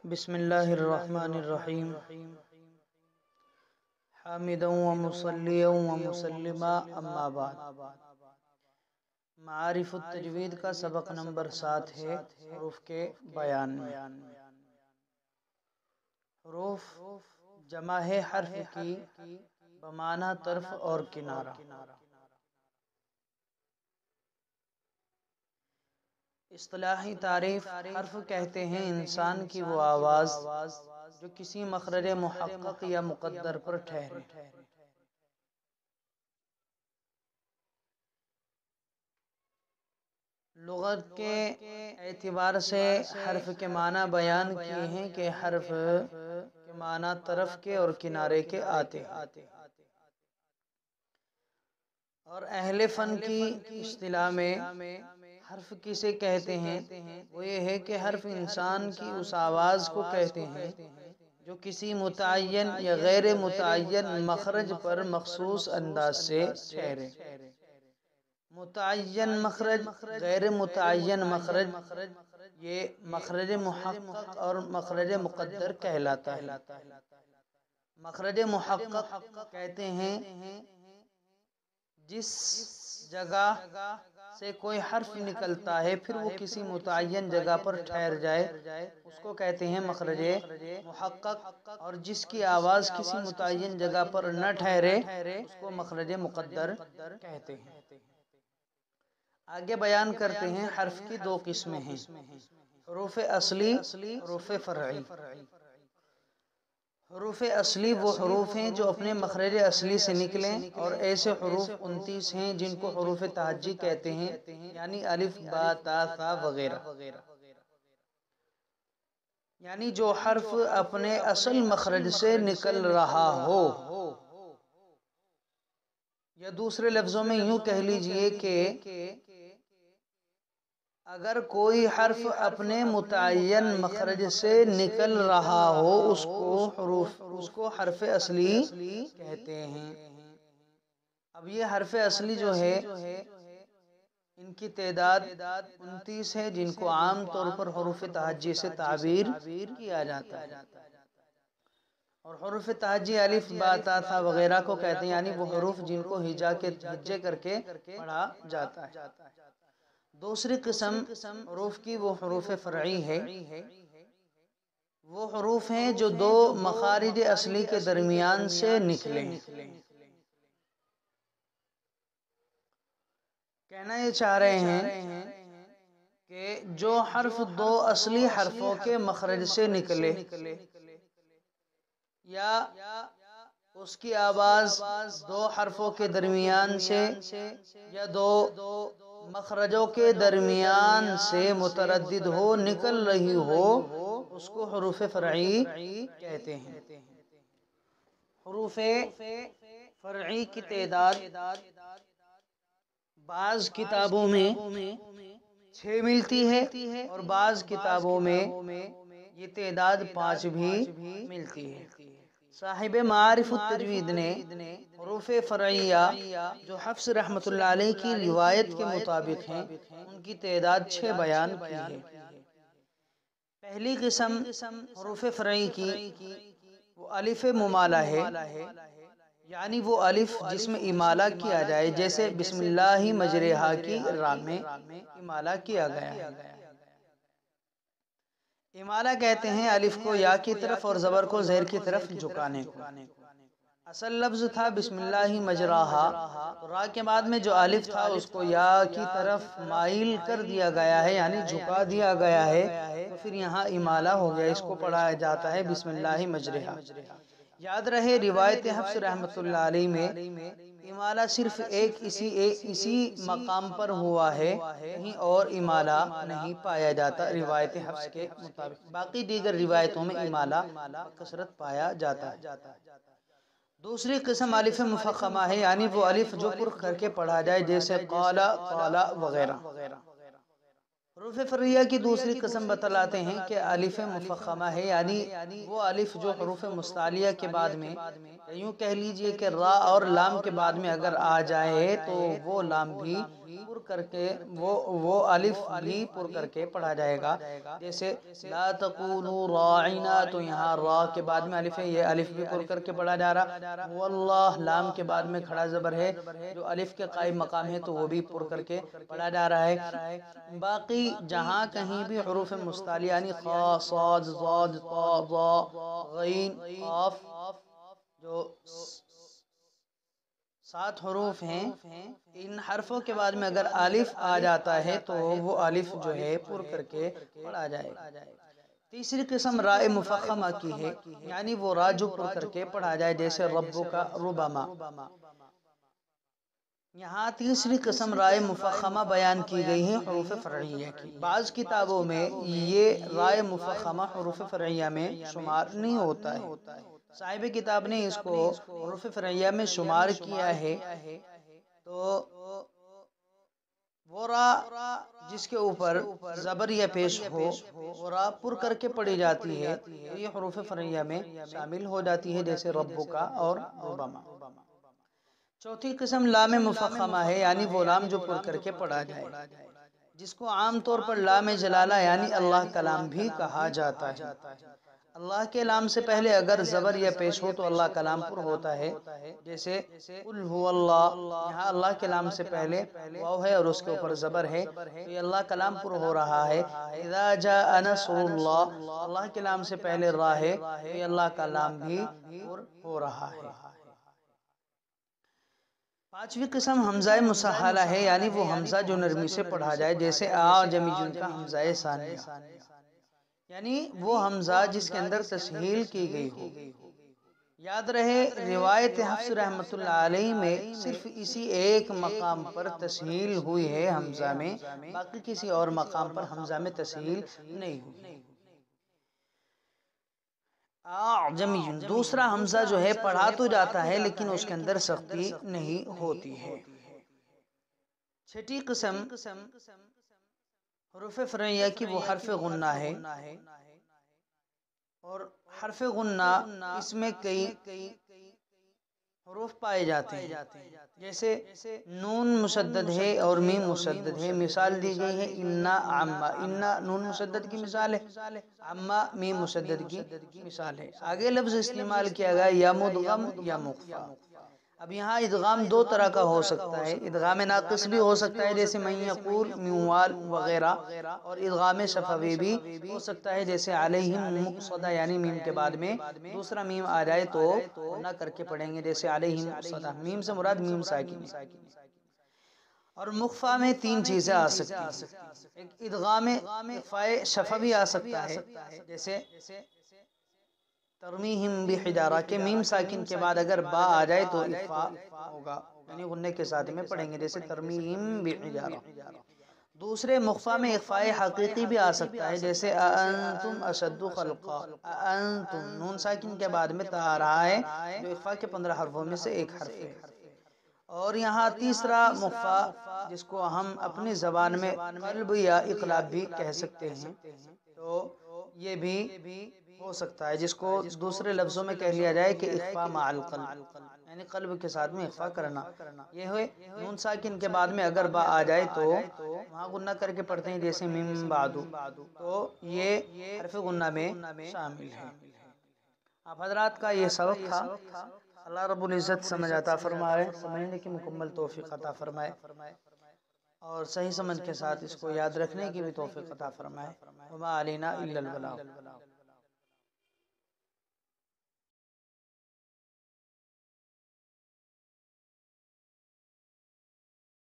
بسم اللہ الرحمن الرحیم حامدا و مصلیا و مسلما اما بعد۔ معارف التجوید کا سبق نمبر 7 ہے حروف کے بیان میں۔ حروف جمع ہے حرف کی بمعنی طرف اور کنارہ۔ اصطلاحی تعریف: حرف کہتے ہیں انسان کی وہ آواز جو کسی مخرج محقق یا مقدر پر ٹھہرے۔ لغت کے اعتبار سے حرف کے معنی بیان کیے ہیں کہ حرف کے معنی طرف کے اور کنارے کے آتے ہیں، اور اہل فن کی اصطلاح میں حرف کسے کہتے ہیں وہ یہ ہے کہ حرف انسان کی اس آواز کو کہتے ہیں جو کسی متعین یا غیر متعین مخرج پر مخصوص انداز سے ٹھہرے۔ متعین مخرج، غیر متعین مخرج، یہ مخرج محقق اور مخرج مقدر کہلاتا ہے۔ مخرج محقق کہتے ہیں جس جگہ سے کوئی حرف نکلتا ہے پھر وہ کسی متعین جگہ پر ٹھہر جائے اس کو کہتے ہیں مخرج محقق، اور جس کی آواز کسی متعین جگہ پر نہ ٹھہرے اس کو مخرج مقدر کہتے ہیں۔ آگے بیان کرتے ہیں حرف کی دو قسمیں ہیں، حروف اصلی، حروف فرعی۔ حروف اصلی وہ حروف ہیں جو اپنے مخرج اصلی سے نکلیں، اور ایسے حروف 29 ہیں جن کو حروف تہجی کہتے ہیں، یعنی الف، با، تا، ثا وغیرہ۔ یعنی جو حرف اپنے اصل مخرج سے نکل رہا ہو، یا دوسرے لفظوں میں یوں کہہ لیجئے کہ اگر کوئی حرف اپنے متعین مخرج سے نکل رہا ہو اس کو حرف اصلی کہتے ہیں۔ اب یہ حرف اصلی جو ہے ان کی تعداد 29 ہے جن کو عام طور پر حروف تہجی سے تعبیر کیا جاتا ہے، اور حروف تہجی الف، با، تا، ثا وغیرہ کو کہتے ہیں، یعنی وہ حروف جن کو ہجے کر کے پڑھا جاتا ہے۔ دوسری قسم حروف کی وہ حروف فرعی ہے۔ وہ حروف ہیں جو دو مخارج اصلی کے درمیان سے نکلیں۔ کہنا یہ چاہ رہے ہیں کہ جو حرف دو اصلی حرفوں کے مخرج سے نکلے، یا اس کی آواز دو حرفوں کے درمیان سے یا دو مخرجوں کے درمیان سے متردد ہو، نکل رہی ہو، اس کو حروف فرعی کہتے ہیں۔ حروف فرعی کی تعداد بعض کتابوں میں 6 ملتی ہے، اور بعض کتابوں میں یہ تعداد 5 بھی ملتی ہے۔ صاحب معارف التجوید نے حروف فرعیہ جو حفص رحمۃ اللہ علیہ کی روایت کے مطابق ہیں ان کی تعداد 6 بیان کی ہے۔ پہلی قسم حروف فرعی کی وہ الف ممالہ ہے، یعنی وہ الف جس میں امالہ کیا جائے، جیسے بسم اللہ مجریہا کی را میں امالہ کیا گیا ہے۔ امالہ کہتے ہیں الف کو یا کی طرف اور زبر کو زیر کی طرف جھکانے کو۔ اصل لفظ تھا بسم اللہ مجراہا، را کے بعد میں جو الف تھا اس کو یا کی طرف مائل کر دیا گیا ہے، یعنی جھکا دیا گیا ہے، تو پھر یہاں امالہ ہو گیا، اس کو پڑھایا جاتا ہے بسم اللہ مجریہا۔ یاد رہے روایت حفص رحمۃ اللہ علیہ میں امالہ صرف اسی مقام پر ہوا ہے، کہیں اور امالہ نہیں پایا جاتا روایت حفص کے مطابق۔ باقی دیگر روایتوں میں امالہ کثرت پایا جاتا ہے۔ دوسری قسم الف مفخمہ ہے، یعنی وہ الف جو پرکھ کر کے پڑھا جائے، جیسے قال، قال وغیرہ۔ حروف فرعیہ کی دوسری قسم بتلاتے ہیں کہ الف مفخمہ ہے، یعنی وہ الف جو حروف مستعلیہ کے بعد میں، یوں کہہ لیجئے کہ را اور لام کے بعد میں اگر آ جائے تو وہ لام بھی پر کر کے وہ الف بھی پر کر کے پڑھا جائے گا. جیسے لا تقولوا راعنا، تو یہاں را کے بعد میں الف ہے، یہ الف بھی پر کر کے پڑھا جا رہا. واللہ لام کے بعد میں کھڑا زبر ہے، جو الف کے قائم مقام ہے تو وہ بھی پر کر کے پڑھا جا رہا ہے. باقی جہاں کہیں بھی حروف مستعلیہ یعنی خا، صاد، ضاد، طا، ظا، غین، قاف، جو 7 حروف ہیں، ان حرفوں کے بعد میں اگر الف آ جاتا ہے تو وہ الف جو ہے پر کر کے پڑھا جائے. تیسری قسم راء مفخمہ کی ہے، یعنی وہ را جو پر کر کے پڑھا جائے، جیسے ربک ربما. یہاں تیسری قسم رائے مفخمہ بیان کی گئی ہے حروف فرعیہ کی. بعض کتابوں میں یہ رائے مفخمہ حروف فرعیہ میں شمار نہیں ہوتا ہے. صاحب کتاب نے اس کو حروف فرعیہ میں شمار کیا ہے، تو وہ را جس کے اوپر زبر یا پیش ہو، وہ را پر کر کے پڑھی جاتی ہے، تو یہ حروف فرعیہ میں شامل ہو جاتی ہے، جیسے ربک اور ربما. چوتھی قسم لام مفخمہ ہے، یعنی وہ لام جو پر کر کے پڑھا جائے، جس کو عام طور پر لام جلالہ یعنی اللہ کا لام بھی کہا جاتا ہے. اللہ کے لام سے پہلے اگر زبر یا پیش ہو تو اللہ کا لام پر ہوتا ہے، جیسے قل هو اللہ. یہاں اللہ کے لام سے پہلے واو ہے اور اس کے اوپر زبر ہے، تو یہ اللہ کا لام پر ہو رہا ہے. اذا جاء نصر اللہ، اللہ کے لام سے پہلے را ہے، تو یہ اللہ کا لام بھی پر ہو رہا ہے. پانچویں قسم حمزہ مسہلہ ہے، یعنی وہ حمزہ جو نرمی سے پڑھا جائے، جیسے اعجمی جن کا حمزہ ثانیہ، یعنی وہ حمزہ جس کے اندر تسہیل کی گئی ہو. یاد رہے روایت حفص رحمۃ اللہ علیہ میں صرف اسی ایک مقام پر تسہیل ہوئی ہے حمزہ میں، باقی کسی اور مقام پر حمزہ میں تسہیل نہیں ہوئی. اعجمی دوسرا حمزہ جو ہے پڑھا تو جاتا ہے لیکن اس کے اندر سختی نہیں ہوتی ہے. چھٹی قسم حروف فرعیہ کی وہ حرف غنہ ہے، اور حرف غنہ اس میں کئی حروف پائے جاتے ہیں، جیسے نون مشدد ہے اور میم مشدد ہے. مثال دی گئی ہے انا عما، انا نون مشدد کی مثال ہے، عما میم مشدد کی مثال ہے. آگے لفظ استعمال کیا گیا یا مدغم یا مخفی. اب یہاں ادغام دو طرح کا ہو سکتا ہے، ادغام ناقص بھی ہو سکتا ہے جیسے من یقول، میوال وغیرہ، اور ادغام شفوی بھی ہو سکتا ہے جیسے علیہم مقصدہ، یعنی میم کے بعد میں دوسرا میم آ جائے تو نہ کر کے پڑھیں گے، جیسے علیہم مقصدہ. میم سے مراد میم ساکن ہے. اور مخفی میں 3 چیزیں آ سکتی ہیں. ایک ادغام اخفاء شفوی آ سکتا ہے، جیسے ترمیہم بحجارہ کے میم ساکن کے بعد اگر با آ جائے تو اخفاء ہوگا، یعنی غنے کے ساتھ میں پڑھیں گے، جیسے ترمیہم بحجارہ. دوسرے مخفی میں اخفاء حقیقی بھی آ سکتا ہے، جیسے اانتم اشد خلقا. اانتم نون ساکن کے بعد میں تا آ رہا ہے، جو اخفاء کے 15 حرفوں میں سے ایک حرف ہے. اور یہاں تیسرا مخفی جس کو ہم اپنی زبان میں قلب یا اقلاب بھی کہہ سکتے ہیں، تو یہ بھی ہو سکتا ہے، جس کو دوسرے لفظوں میں کہہ لیا جائے کہ اخفاء مع القلب، یعنی قلب کے ساتھ میں اخفاء کرنا. یہ ہوئے نون ساکن کے بعد میں اگر با آ جائے تو وہاں غنہ کر کے پڑھتے ہیں، جیسے من بعدو، تو یہ حرف غنہ میں شامل ہے. آپ حضرات کا یہ سبق تھا. اللہ رب العزت سمجھ عطا فرمائے، سمجھنے کی مکمل توفیق عطا فرمائے، اور صحیح سمجھ کے ساتھ اس کو یاد رکھنے کی بھی توفیق عطا فرمائے. وما علینا الا البلاغ.